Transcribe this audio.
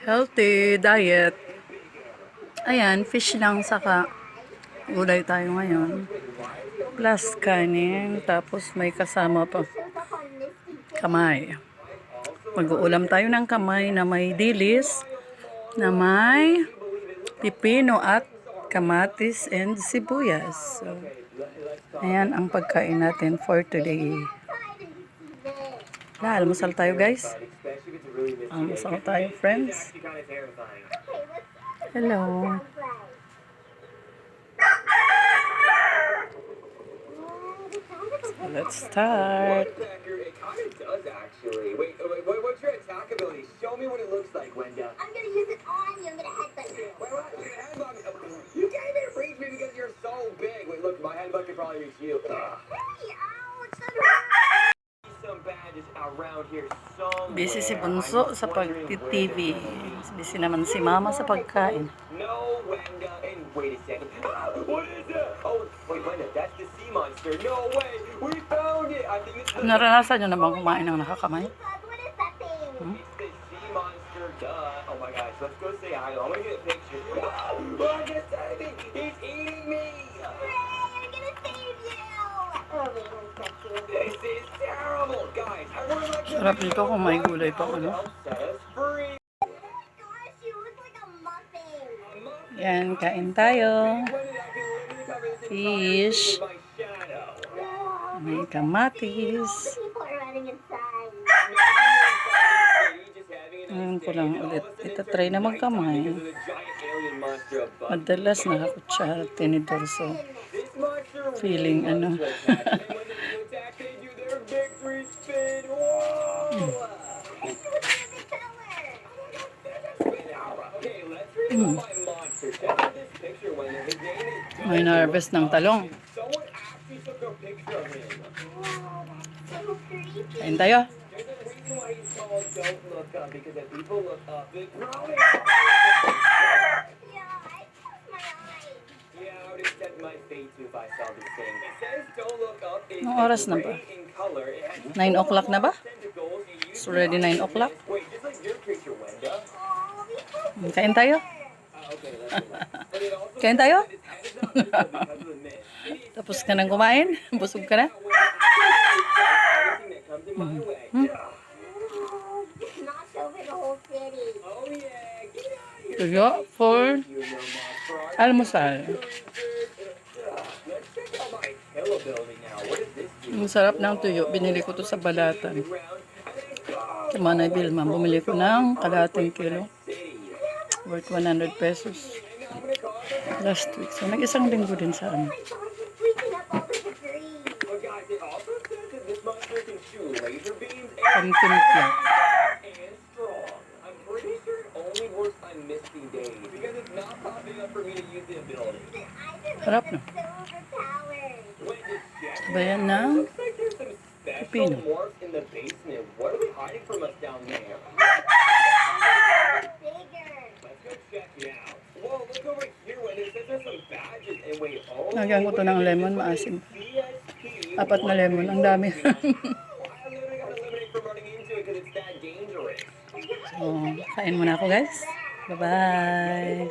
Healthy diet. Ayan, fish lang saka gulay tayo ngayon. Plus kanin, tapos may kasama pa kamay. Mag-uulam tayo ng kamay na may dilis, na may pipino at kamatis and sibuyas. So, ayan ang pagkain natin for today. Almusal tayo guys. Almusal tayo friends. Hello. So let's start. It kind of does actually. Wait, what's your attack ability? Show me what it looks like, Wenda. I'm gonna use it on you. I'm gonna headbutt you. Wait, what? You're gonna headbutt me? You can't even reach me because you're so big. Wait, look, my headbutt can probably reach you. Hey, ow, it's not Some badges around here somewhere. Busy si Bunso sa pag-TV. Busy naman si Mama sa pagkain. No, Wenda. And wait a second. What is that? Oh, wait, Wenda, that's the sea monster. No way. We found it. I think it's the... Naranasan nyo na bang kumain ng nakakamay? What is that thing? It's the sea monster, duh. Oh my gosh, let's go say hi. I'm gonna get a picture. Oh, I'm gonna save me. He's eating me. Hooray, I'm gonna save you. Oh, wait, let me touch you. This is terrible, guys. I really like this. Sarap nito kung may gulay pa ano. Set us free. Oh my gosh, you look like a muffin. Yan, kain tayo. Fish. My shadow. Oh, May all kamatis. the people are running inside. Ngayon ko lang ulit. Itatry na magkamay. Madalas nakakutsara at tinidor. So, feeling ano. May na-harvest ng talong. Kain tayo. Anong oras na ba? 9 o'clock na ba? It's already 9 o'clock. Kain tayo? Kain tayo? Tapos ka nang kumain? Busog ka na? Knocked over the whole city. Tuyo for almusal. Ang sarap ng tuyo. Binili ko to sa Balatan. Sa Manay Vilma. Bumili ko ng kalahating kilo. Worth 100 pesos. Last week. So, nag-isang linggo din sa amin. Someone's freaking up all the debris. Pamtinit lang. Harap na. Sabayan ng pipino. Lagyan ko to ng lemon, maasim. 4 na lemon, ang dami. So, kain muna ako guys. Bye-bye.